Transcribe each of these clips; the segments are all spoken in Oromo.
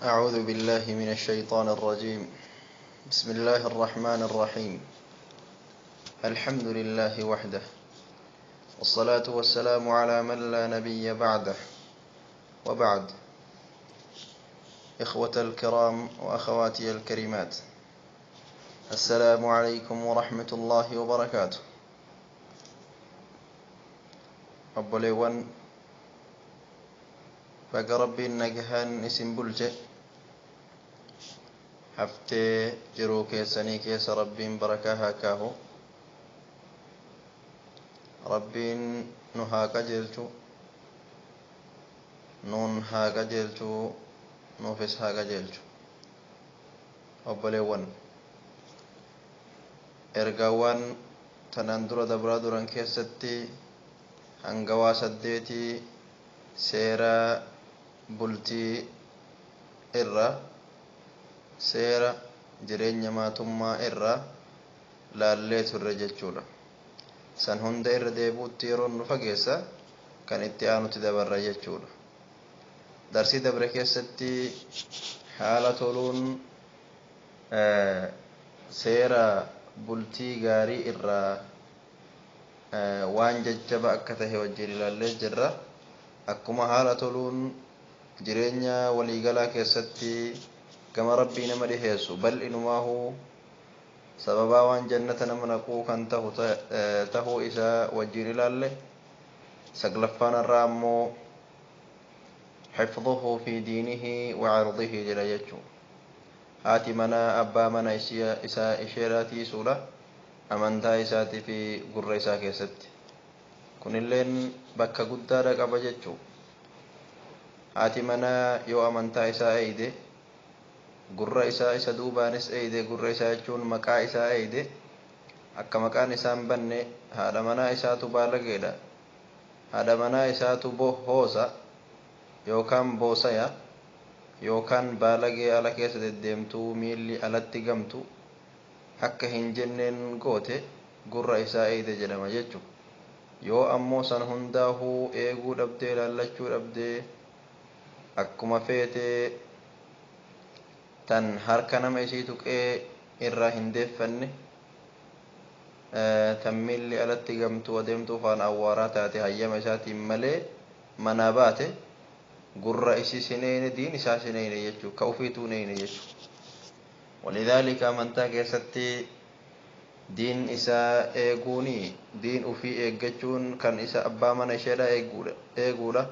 أعوذ بالله من الشيطان الرجيم. بسم الله الرحمن الرحيم. الحمد لله وحده، والصلاة والسلام على من لا نبي بعده، وبعد. إخوة الكرام وأخواتي الكريمات، السلام عليكم ورحمة الله وبركاته. أبوليوان بقى ربي نجهان اسم بلجة haftee jiruu keessanii keessa rabbiin barakaa haa kaahu. Rabbiin nu haa qajeelchu, nuun haa qajeelchu, nuufis haa qajeelchu. Obboleewwan, ergaawwan tanaan dura dabraa duran keessatti hangawaa 8 seera bultii irra, seera jireenya maatummaa irra laallee turre jechuudha. San hunda irra deebuutti yeroon nu fageessa kan itti aanutti dabarra jechuudha. Darsii dabre keessatti haala toluun seera bultii gaarii irraa waan jajjaba akka tahe wajjin ilaallee jirra. Akkuma haala toluun jireenya waliigalaa keessatti gama rabbii nama dhiheessu bal'inumaahu sababaa waan jannata nama naquu kan tahuu isaa wajjin ilaalle. Saglaffaan irraa ammoo حفظه في دينه وعرضه جل يجو. هاتي منا أبا منا إشاراتي سولة أمانتا إساتي في قريسا كيست كن اللين بكا قدارك أبا جتشو. هاتي منا يو أمانتا إسا أيدي gurra isa duubaanis eeyde, gurra isaa jechuun maqaa isaa eeyde. Akka maqaan isaa hin banne haadha manaa isaatu baalageedha, haadha manaa isaatu hoosa yookaan boosaya yookaan baalagee ala keessa deddeemtuu miilli alatti gamtu akka hin jenneen goote gurra isaa eeyde jedhama jechuudha. Yoo ammoo san hundaahuu eeguu dhabdee laallachuu dhabdee akkuma feetee tan harka nama isii tuqee irraa hin deeffanne, tan miilli alatti gamtu adeemtuu faan awwaaraa taate hayyama isaatiin malee manaa baate gurra isii sineene diin isaa sineene jechuu, ka ufiituu neene jechuu. Walidhaalika amantaa keessatti diin isaa eeguuni, diin ufii eeggachuun kan isa abbaa mana isheedha eeguudha.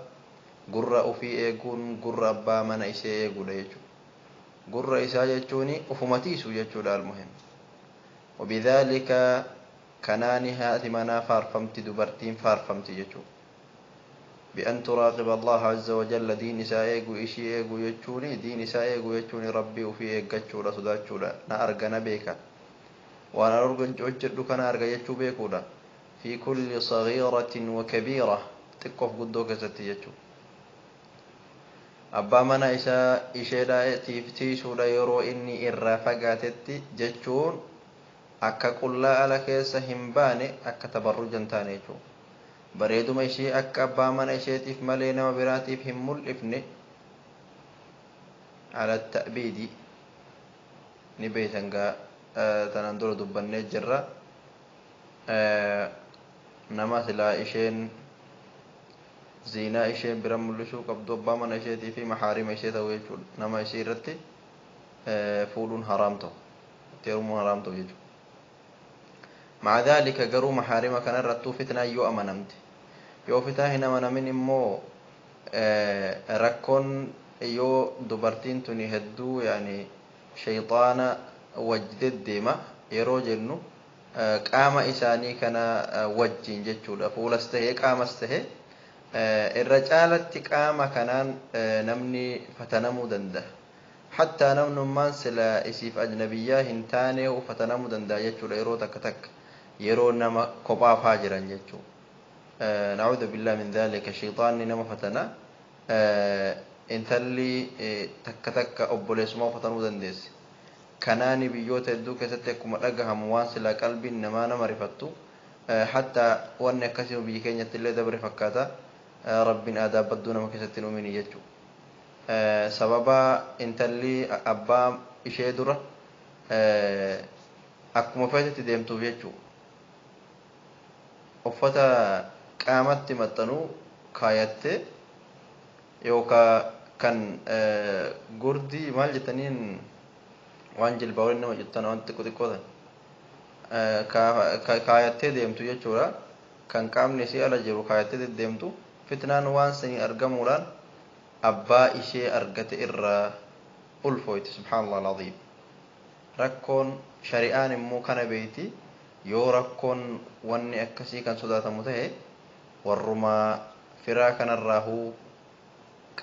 Gurra ufii eeguun gurra abbaa mana ishee eeguudha jechuu. gurra isaa jechuun ufumatiisu jechuudha. Almuhim wabidhaalika kanaani haati manaa faarfamti, dubartiin faarfamti jechuudha. بأن تراقب الله عز وجل دين سايغو إشي إيغو يجوني، دين سايغو يجوني ربي وفي إيغاچولا صداچولا نا أرغنا بيكا وانا أرغن جوجدو كان أرغا يجو بيكولا في كل صغيرة وكبيرة تقف قدوك ستيجو. Abbaa mana isaa isheedhaatiif tiisuudha yeroo inni irraa fagaatetti jechuun akka qullaa ala keessa hin baane, akka tabarrujan taane jechuudha. Bareeduma ishee akka abbaa mana isheetiif malee nama biraatiif hin mul'ifne ala ta'biidi ni beeytan gaa tanaan dura dubbannee jirra. Nama silaa isheen ziinaa isheen bira mul'isuu qabdu abbaa mana isheetii fi mahaarima ishee ta'uu jechuudha. Nama ishee irratti fuudhuun haraam ta'u, teerumuun haraam ta'u jechuudha. Ma'a dhaalika garuu mahaarima kana irrattuu fitnaan yoo amanamte, yoo fitaa hin amanamin immoo rakkoon yoo dubartiin tuni hedduu yaani shayxaana wajjiddeema yeroo jennu qaama isaanii kana wajjin jechuudha. Fuulas tahee qaamas tahee irra caalatti qaama kanaan namni fatanamuu danda'a. Hatta namnummaan sila isiif ajnabiyyaa hin taane fatanamuu danda'a jechuudha. Yeroo takka takka yeroo nama kophaaf haa jiran jechuudha. Na'uudhu billaa min dhaalika shayxaanni nama fatana. Intalli takka takka obboleessummaa fatanuu dandeessi. Kanaani biyyoota hedduu keessatti akkuma dhagahamu waan sila qalbiin nama rifattu hatta wanni akkasii biyya keenyatti illee dabre fakkaata. Rabbiin aadaa badduu nama keessatti nuumini jechuudha. sababa intalli abbaa ishee dura akkuma feetetti deemtuuf jechuu uffata qaamatti maxxanuu kaayattee yookaan kan gurdii maal jettaniin waan jilbaa waliin nama jettan waan xiqqootan kaayattee deemtu jechuudha kan qaamni isii ala jiru kaayattee deemtu fitnaan waan sanii argamuudhaan abbaa ishee argate irraa ulfooyti subhaanallah alazim rakkoon shari'aan immoo kana beeyti yoo rakkoon wanni akkasii kan sodaatamu ta'e warrumaa firaa kanarraahuu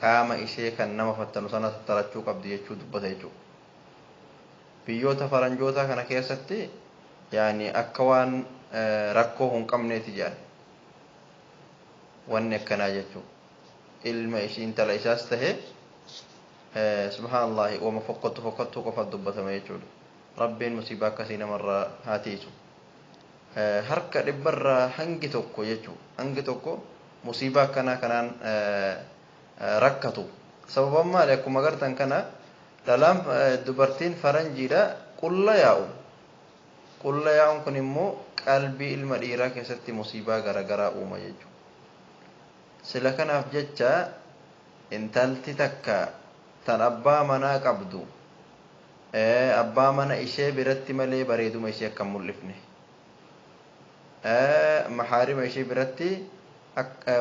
qaama ishee kan nama fattanu sana tattarachuu qabdi jechuu dubbata jechuudha biyyoota faranjoota kana keessatti yaani akka waan rakkoo hin qabneeti jedhan wanni akkanaa jechuudha ilma ishii intala isaas tahe subhaanallah wama fokkottu qofa dubbatama jechuudha rabbiin musiibaa akkasii namarraa haa tiisu harka dhibbarraa hangi tokko jechuudha hangi tokko musiibaa akkanaa kanaan rakkatu sababan maali akkuma agartan kana dhalaan dubartiin faranjiidha qulla yaa'uun kun immoo qalbii ilma dhiiraa keessatti musiibaa garagaraa uuma jechuudha sila kanaaf jecha intalti takka tan abbaa manaa qabdu abbaa mana ishee biratti malee bareeduma ishee akka mul'ifne mahaarima ishee biratti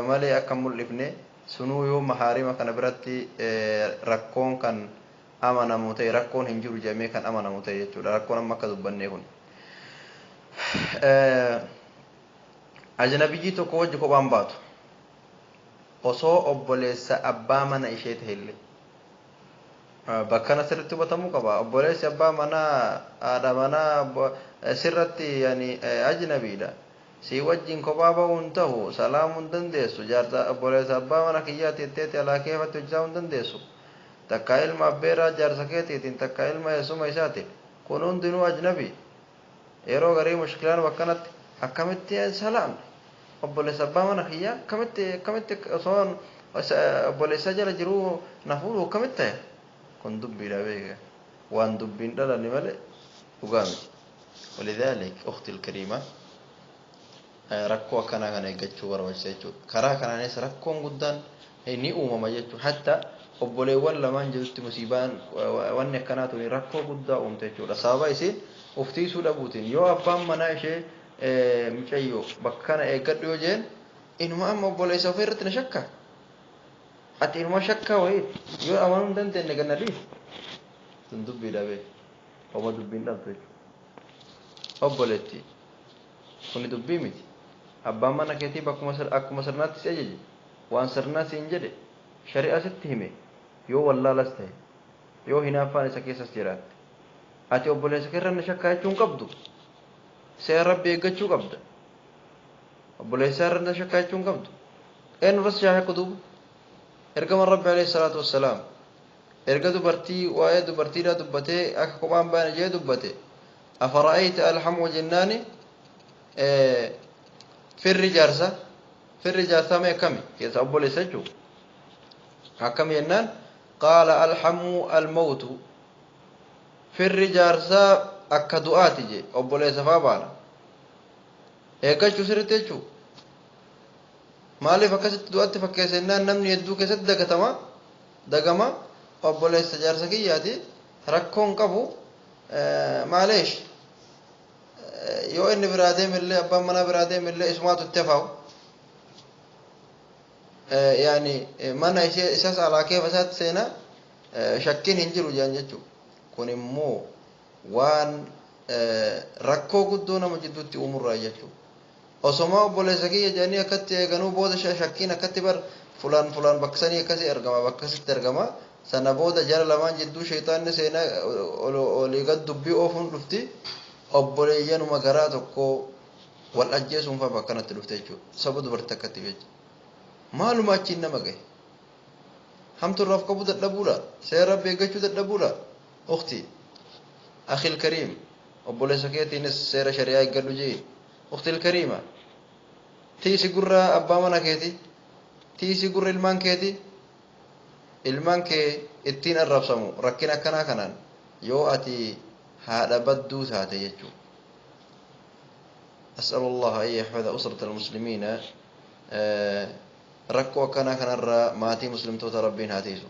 malee akka mul'ifne sunuu yoo mahaarima kana biratti rakkoon kan amanamu ta'e rakkoon hin jiru jedhamee kan amanamu ta'e jechuudha rakkoon amma akka dubbannee kun ajnabiyyii tokko wajji kophaan baatu osoo obboleessa abbaa mana ishee ta'ellee bakkana sirritti hubatamuu qaba obboleessi abbaa manaa haadha manaa sirratti yani ajnabiidha si wajjin kophaa ba'uun ta'u salaamuun dandeessu jaarsa obboleessa abbaa mana kiyyaati jetteeti alaa keefatti hojjaa'uun dandeessu takka ilma abbeeraa jaarsa keetiitiin takka ilma eessuma isaati kun hundinuu ajnabii yeroo garii mushkilaan bakkanatti akkamitti salaamne obboleessa abbaa mana kiyyaa akkamitti osoon obboleessa jala jiruu na fuudhu akkamitti ta'e kun dubbiidha beeka waan dubbiin dhalanni malee dhugaa miti ولذلك أختي الكريمة rakkoo akkanaa kana eeggachuu barbaachisa jechuudha karaa kanaanis rakkoon guddaan ni uumama jechuudha hatta obboleewwan lamaan jirutti musiibaan wanni akkanaa tuni rakkoo guddaa uumte jechuudha sababa isiin uftiisuu dhabuutiin yoo abbaan manaa ishee mucayyoo bakka kana eeggadhu yoo jeen inuma amma obboleessa ofii irratti na shakka ati inuma shakkaa wayii yoo amanuu hin dandeenye ganna dhiif sun dubbii dhabee oma dubbiin dhabdu jechuudha obboleetti kuni dubbii miti abbaan mana keetii akkuma sirnaatti si ajaje waan sirnaa siin jedhe shari'a sitti hime yoo wallaalas ta'e yoo hinaaffaan isa keessas jiraatte ati obboleessa kee irra na shakkaa jechuun qabdu seera rabbi eeggachuu qabda obboleessa irra na shakkaa jechuun qabdu eenyurras shakku duuba ergaman rabbi alayhi salaatu wassalaam erga dubartii waa'ee dubartiidhaa dubbatee akka kophaan baane jee dubbate afara'ayta alhamu jennaani firri jaarsaa mee akkami keessa obboleessa jechuudha akkami jennaan qaala alhamu almawtu firri jaarsaa akka du'aati je obboleessa faa baana eeggachuu sirriitti jechuudha maaliif akkasitti du'aatti fakkeessa jennaan namni hedduu keessatti dagama obboleessa jaarsa kiyyaati rakkoon qabu maaleesh yoo inni biraa deemillee abbaan manaa biraa deemillee isumaatu itti hafaa'u yaani mana isas alaa keessa isaatti seenaa shakkiin hin jiru jedhan jechuudha kun immoo waan rakkoo guddoo nama jidduutti uumurraa jechuudha osoma obboleessa kiyya jedhanii akkatti eeganuu booda shakkiin akkatti bar fulaan bakkasanii akkasii argama bakkasitti argama sana booda jara lamaan jidduu sheexaanni seenaa olii gad dubbii oofuun dhufti obboleeyyanuma garaa tokko wal ajjeesuun fa'aa bakkanatti dhufte jechuudha saba dubartii akkatti jechuudha maaluma achiin nama gahe hamturraaf qabu dadhabuudha seera rabbi eeggachuu dadhabuudha ukhti akhil kariim obboleessa keetiinis seera shari'aa eeggadhu jee ukhtil kariima tiisi gurra abbaa mana keeti tiisi gurra ilmaan keeti ilmaan kee ittiin arrabsamu rakkina akkanaa kanaan yoo ati haadha badduu taate jechuudha. أسأل الله أن يحفظ أسرة المسلمين ركوا كنا كنرى ماتي مسلم توت ربين هاتيسو.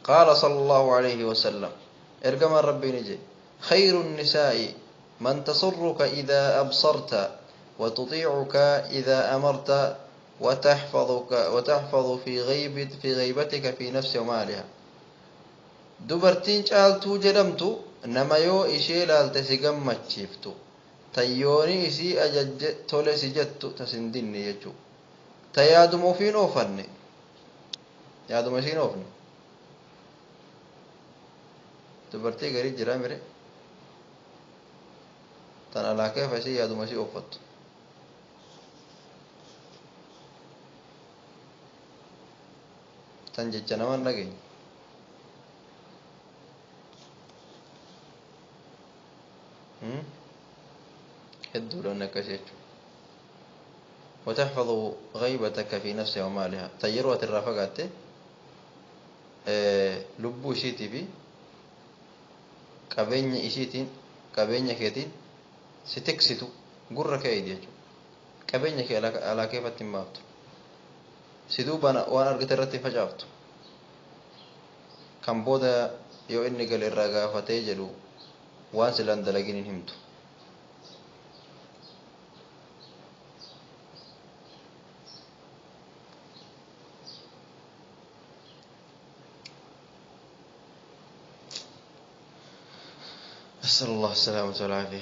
قال صلى الله عليه وسلم ارجم ربي نجي خير النساء من تسرك إذا أبصرت وتطيعك إذا أمرت وتحفظ في غيبتك في نفس ومالها. دبرتين جالتو جدمتو نما يو إشي لالتسيقم مجيفتو تيوني إسي أجج تولي سجدتو تسنديني يجو تيادم وفين أوفني يادم وفين أوفني دبرتي غريب جرامري تن على كيف إسي يادم وفين أوفت تنجج نمان لغين الدولة نكسيت وتحفظ غيبتك في نفسها ومالها تيروة الرافقات لبو شيتي في قبين إشيتين قبين كيتين ستكسيتو قرر كايدي قبين كي على كيف تمامت سيدوبانا وانا ارغت الرتي فجافت كم بودا يو إني قال الرقا فتيجلو وانسلان دلقين همتو أسأل الله السلامة والعافية.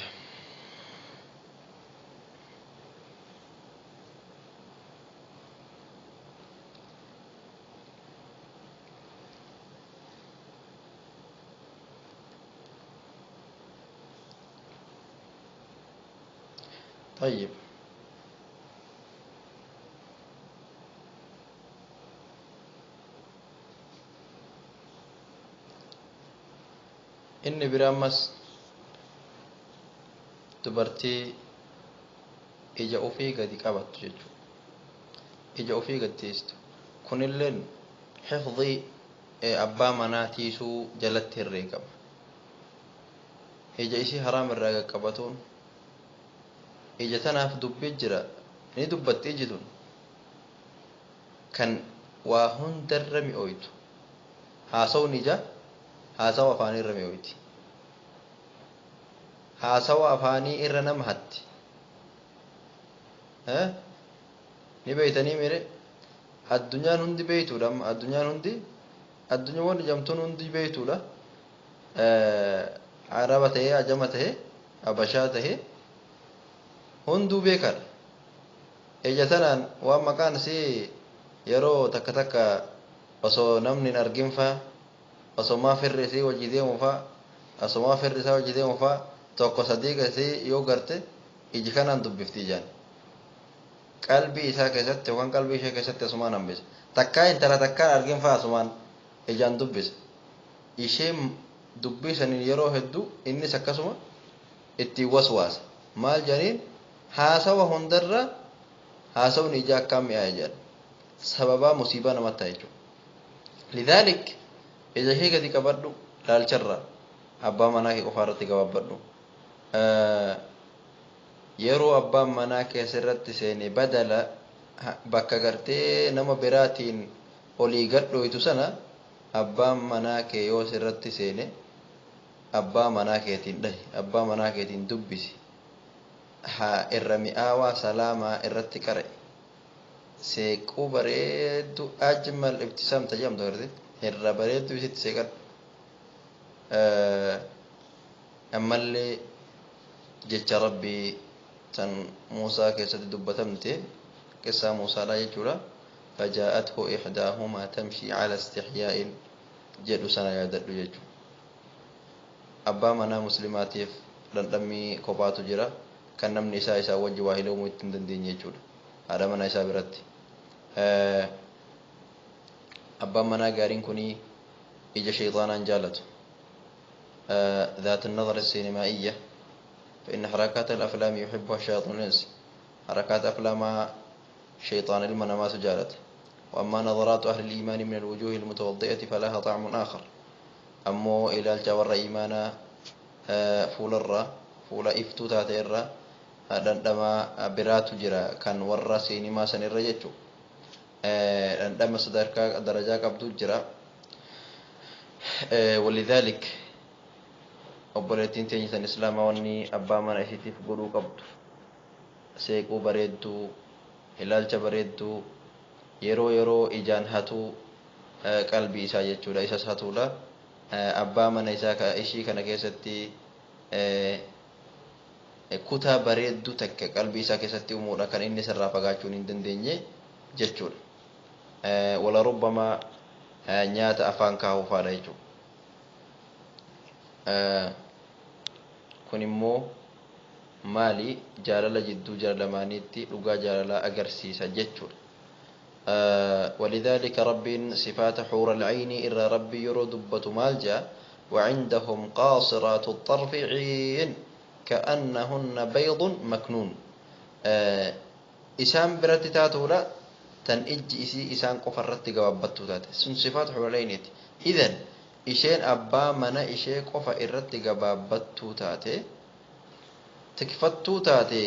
طيب إني برامس dubartii ija ofii gadi qabattu jechuudha. Ija ofii gadi teessitu kunilleen hifdhii abbaa manaa tiisuu jalatti herreegama. Ija isii haraam irraa qaqqabatuun ija tanaaf dubbii jira ni dubbatti iji tun kan waa hundarra mi'ooytu haasawni ija haasawa afaanirra mi'ooyti. haasawa afaanii irra nama hatti ni beeytanii mire addunyaan hundi beeytuudha addunyaawwan jamtuun hundi beeytuudha araba ta'ee ajama ta'ee abashaa ta'ee hunduu beekadha. Ija tanaan waan maqaan isii yeroo takka takka osoo namni hin argin faa osoo maafirri isii hojii deemu faa osoo maafirri isaa hojii deemu faa tokko sadii gasii yoo garte iji kanaan dubbifti ijaan qalbii isaa keessatti yookaan qalbii ishee keessatti asumaan hambisa takkaa intala takkaan argin faa asumaan ijaan dubbisa ishee dubbisaniin yeroo hedduu innis akkasuma ittiin waswaasa maal jedhaniin haasawa hundarra haasawni ija akkaan mi'aaye jedhan sababaa musiibaa namatti ta'a jechuudha. Lidhaalik ija kee gadi qabadhu laalcharraa abbaa manaa kee qofaa irratti gabaabadhu. Yeroo abbaan manaa keessatti seene badala bakka gartee nama biraatiin olii gadhooytu sana abbaan manaa kee yoo sirratti seene abbaa manaa keetiin dhahi abbaa manaa keetiin dubbisi haa irra mi'aawaa salaamaa irratti qare seequu bareeddu ajmal ibtisaam tajaamtu garte irra bareeddu isitti seeqadhu ammallee jecha rabbii tan Muusaa keessatti dubbatamte qissaa Muusaadhaa jechuudha. Fajaa'athu ihdaahuma tamshi ala istihyaa'in jedhu sana yaadadhu jechuudha. Abbaa manaa muslimaatiif dhandhammii kophaatu jira kan namni isaa wajji waa hiloomuu itti hin dandeenye jechuudha. Haadha manaa isaa biratti abbaan manaa gaariin kunii ija shayxaanaan jaalatu ذات النظر السينمائية فإن حركات الأفلام يحبها الشياطين الإنس حركات أفلام شيطان المنامات جالت وأما نظرات أهل الإيمان من الوجوه المتوضئة فلها طعم آخر أمو إلى الجور إيمانا فول الرّ فول إفتو تاتي الرّ دندما برات جرا كان ورّ سينما سنر جتشو دندما صدركا درجة قبضو جرا ولذلك obboleettiin teenya san islaamaa wanni abbaa mana isiitiif godhuu qabdu seequu bareedduu ilaalcha bareedduu yeroo ijaan hatuu qalbii isaa jechuudha isas hatuudha abbaa mana isaa ka ishii kana keessatti kutaa bareedduu takka qalbii isaa keessatti umuudha kan inni sirraa fagaachuun hin dandeenye jechuudha wala rubbama nyaata afaan kaa'uufaadha jechuudha kun immoo maali jaalala jidduu jaalalamaaniitti dhugaa jaalalaa agarsiisa jechuudha ولذلك رب صفات حور العين إلا ربي يرو دبة مالجا وعندهم قاصرات الطرف عين كأنهن بيض مكنون إسان برتتاتولا تن إسي إسان قفرت قوابتو تاتي سن صفات حور العين إذن isheen abbaa mana ishee qofa irratti gabaabbattuu taate tikfattuu taate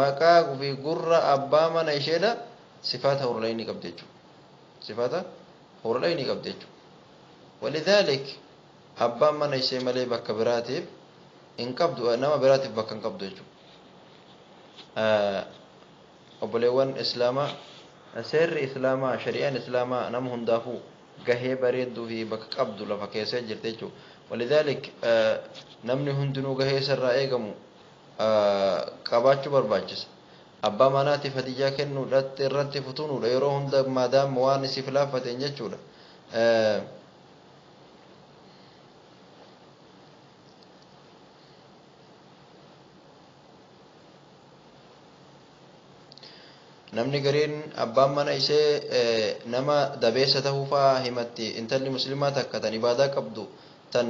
maqaa fi gurra abbaa mana isheedha sifaata hurlayni qabdi jechuudha sifaata hurlayni qabdi jechuudha walidhalik abbaan mana ishee malee bakka biraatiif hin qabdu nama biraatiif bakka hin qabdu jechuudha obboleewwan islaamaa seerri islaamaa shari'aan islaamaa nama hundaafuu gahee bareedduu fi bakka qabdu lafa keessa jirte jechuudha walidhalik namni hundinuu gahee sarraa eegamu qabaachuu barbaachisa abbaa manaatiif hadiyyaa kennuudhaatti irratti futunuudha yeroo hunda maadaama waan isiif laaffateen jechuudha namni gariin abbaan mana ishee nama dabeessa ta'uufaa himatti intalli muslimaa takka tan ibaadaa qabdu tan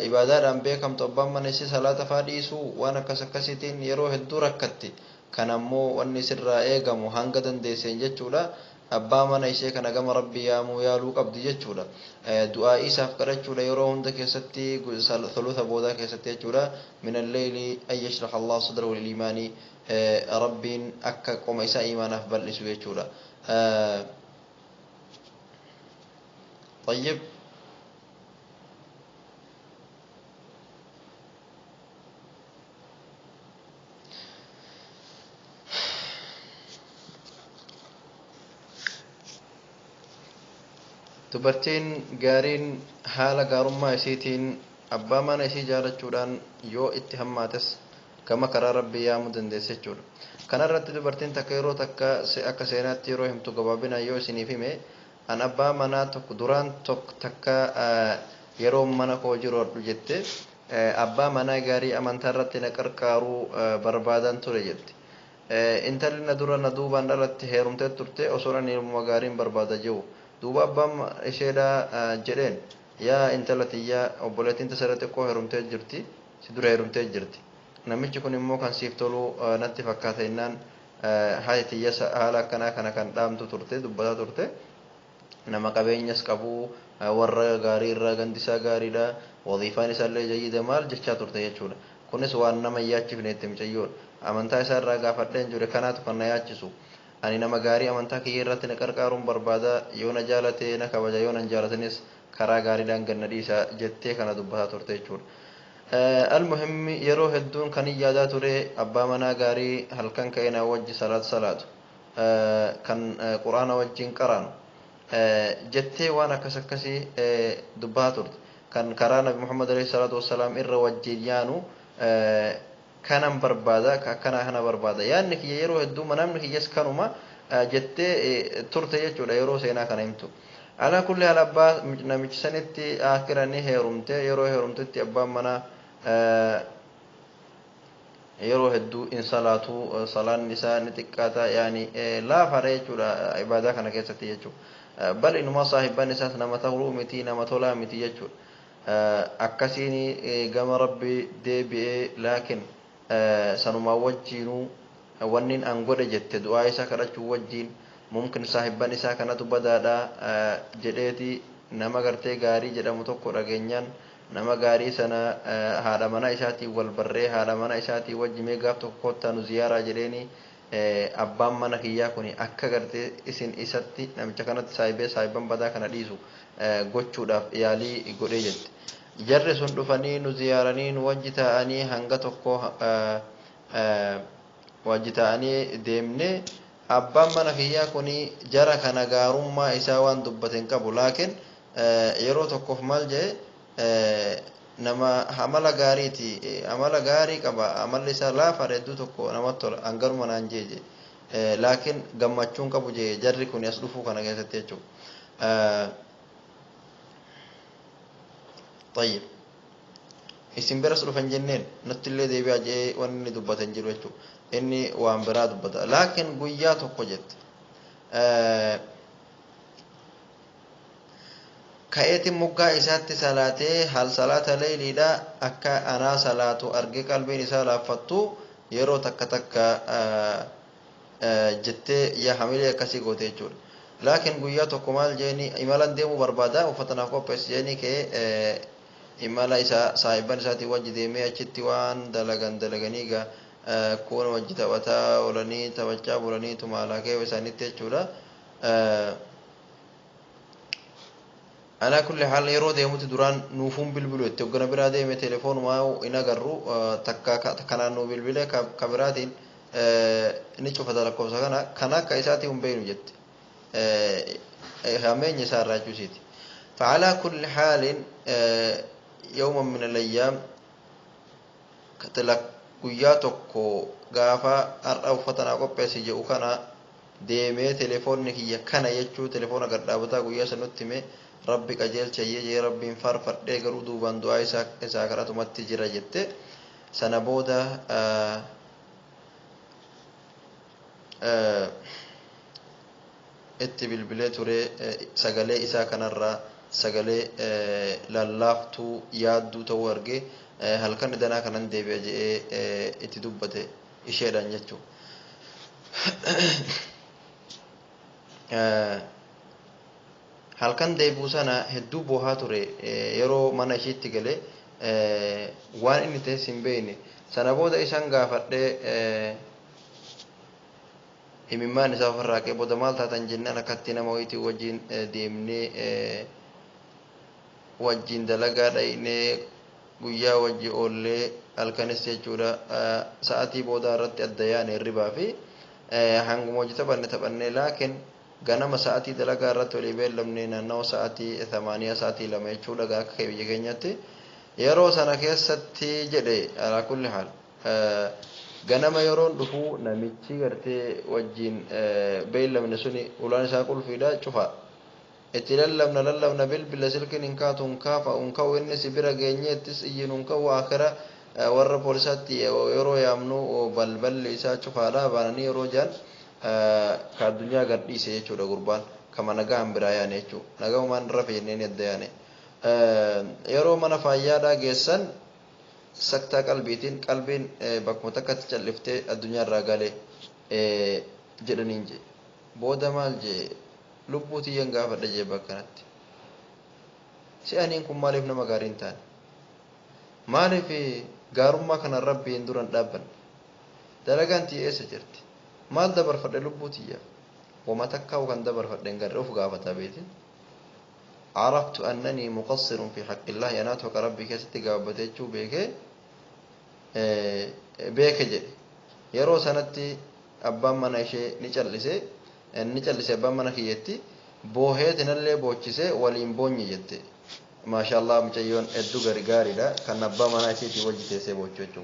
ibaadaadhaan beekamtu abbaan mana ishee salaata faa dhiisuu waan akkasiitiin yeroo hedduu rakkatti kan ammoo wanni sirraa eegamu hanga dandeesseen jechuudha abbaa mana ishee kana gama rabbii yaamuu yaaluu qabdi jechuudha du'aa isaaf kadhachuudha yeroo hunda keessatti thulutha boodaa keessatti jechuudha min al-layli ay yashrah Allah sadrahu lil imani rabbiin akka qoma isaa iimaanaaf bal'isu jechuudha طيب dubartiin gaariin haala gaarummaa isiitiin abbaa mana isii jaalachuudhaan yoo itti hammaates kama karaa rabbii yaamuu dandeesse jechuudha kanarratti dubartiin takka yeroo takka akka seenaatti yeroo himtu gabaabinaan yoo isiniif hime an abbaa manaa tokko duraan takka yeroo mana koo jiroodhu jette abbaa manaa gaarii amantaa irratti na qarqaaruu barbaadan ture jette intalli na dura na duubaan dhalatti heerumtee turte osoo ani ilma gaariin barbaada jiru duuba abbaan isheedha jedheen yaa intalatiyyaa obboleettiin tasarra xiqqoo heerumtee jirti si dura heerumtee jirti namichi kun immoo kan siif toluu natti fakkaata innaan haatiyya haala akkanaa kana kan dhaamtu turte dubbataa turte nama qabeenyas qabu warra gaarii irraa gandisaa gaariidha wadiifaan isaallee jayyida maal jechaa turte jechuudha kunis waan nama yaachifne itti micayyoon amantaa isaa irraa gaafadheen jure kanaatu kan na yaachisu ani nama gaarii amantaa kiyya irratti na qarqaaruun barbaada yoo na jaalate na kabaja yoo na jaalatanis karaa gaariidhaan ganna dhiisa jettee kana dubbataa turte jechuudha المهم يروح الدون كان يجادا تري أبا منا غاري هل كان كأنا وجه صلاة كان قرآن وجين قرآن جتة وانا كسكسي دباتور كان قرآن نبي محمد عليه الصلاة والسلام إر وجيانو كان بربادا كان هنا بربادا يعني كي يروح الدون منام كي يسكنوا ما جتة ترتي يجول يروح سينا كان يمتو على كل هال أبا نمج سنتي آخراني هيرومتي يروح هيرومتي أبا منا yeroo hedduu in salaatu salaan isaa ni xiqqaata yani la fare jechuudha ibadaa kana keessatti jechuudha bal inuma saahiban isaas nama ta'uu miti nama tolaa miti jechuudha akkasiin gama rabbi deebi'ee laakin sanuma wajjiinuu wannin an godhe jette du'aa isaa kadhachuu wajjiin mumkin saahiban isaa kanatu badaadha jedheeti nama gartee gaarii jedhamu tokko dhageenyaan nama gaarii sana haadha mana isaatii wal barree haadha mana isaatii wajjimee gaaf tokko kottaa nu ziyaaraa jedheeni abbaan mana kiyyaa kun akka gartee isin isatti namicha kanatti saahiban badaa kana dhiisu gochuudhaaf yaalii godhee jette. Jarri sun dhufanii nu ziyaaranii nu wajji ta'anii hanga tokko wajji ta'anii deemne abbaan mana kiyyaa kun jara kana gaarummaa isaa waan dubbateen qabu laakiin yeroo tokkoof maal jedhe nama amala gaariiti amala gaarii qaba amalli isaa laafa hedduu tokko namatti tola hangaruma naan jeje laakiin gammachuun qabu je jarri kun as dhufuu kana keessatti jechuudha. طيب isin biras dhufan jenneen natti illee deebi'aa jee wanni dubbatan jiru jechuudha inni waan biraa dubbata laakiin guyyaa tokko jette ka'eetiin muggaa isaatti salaatee hal salaata leeyliidha akka anaa salaatu argee qalbiin isaa laaffattu yeroo takka takka jettee yaa hamilee akkasii goote jechuudha. Laakiin guyyaa tokko maal jeeni imalan deemuu barbaada uffata naaf qopheessi jeeni ka'ee imala isaa saahiban isaatii wajji deemee achitti waan dalaganii gaa kun wajji taphataa oolanii taphachaa bulanii tumaalaa kee isaanitti jechuudha. Ala kulli haal yeroo deemutti duraan nuufuun bilbilu itti hoggana biraa deeme teleefoonumaa in agarru takka kanaan nuu bilbile ka biraatiin ni cufata lakkoofsa kana akka isaatii hin beeknu jette hameenya isaa irraa jechuusiiti. فعلى كل حال يوم من الأيام كتلك قياتك غافا أرأو فتنا قبسي جاء كنا ديمي تليفونك يكنا يجو تليفونك قرابتا قيا سنتمي ربك أجل شيء ربي فرفر ديقرو دوبان دعاء إساكرات متجرى جت سنبودا itti bilbilee ture sagalee isaa kanarraa sagalee lallaaftuu yaadduu ta'uu arge halkan danaa kanan deebi'a jedhee itti dubbate isheedhaan jechuudha. Halkan deebuu sana hedduu boohaa ture yeroo mana ishiitti galee waan inni ta'es hin beekne sana booda isaan gaafadhee himimmaan isaa ofirraa qee booda maal taatan jennaan akkatti nama wayitii wajjin deemnee wajjin dalagaa dhaynee guyyaa wajji oollee halkanis jechuudha sa'aatii booda irratti adda yaane hirribaa fi hanguma hojii taphannee laakiin ganama sa'aatii dalagaa irratti walii beellamne naannawa sa'aatii 8 sa'aatii 2 jechuudha akka biyya keenyatti yeroo sana keessatti jedhe alaa kulli haal ganama yeroon dhufu namichi gartee wajjin beellamne suni ulaan isaa qulfiidha cufa itti lallabna bilbila silkin hinkaatu unka'u inni si bira geenyeettis iyyin unka'u akira warra poolisaatti yeroo yaamnu balballi isaa cufaadha baananii yeroo jaan ka addunyaa gadhiise jechuudha gurbaan kama nagaan biraa yaane jechuudha nagahumaan rafe jenneen adda yaane yeroo mana fayyaadhaa geessan saktaa qalbiitiin qalbiin bakkuma takkatti calliftee addunyaa irraa galee jedhaniin je booda maal je lubbuu tiyyan gaafadha jee bakkanatti si'aniin kun maaliif nama gaarii hin taane maaliif gaarummaa kana rabbiin duran dhaabbanne dalagaan tiyya eessa jirti maal dabarfadhe lubbuu tiyya wama takkaa kan dabarfadhe hin garre of gaafataa beetin عرفت أنني مقصر في حق الله يناتك ربي كستي قابتيتشو بيك جي يرو سنتي أبام منا إشي نيچالسي أبام منا كييتي بوهيت نالي بوچسي ولين بوني جتي ما شاء الله مچيون ادو غرغاري دا كان أبام منا إشي تي وجتي سي بوچوچو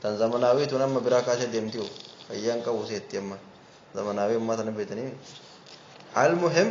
تن زمناوي تنم براكاشي ديمتيو أيان كوسيت يما زمناوي ما تنبيتني المهم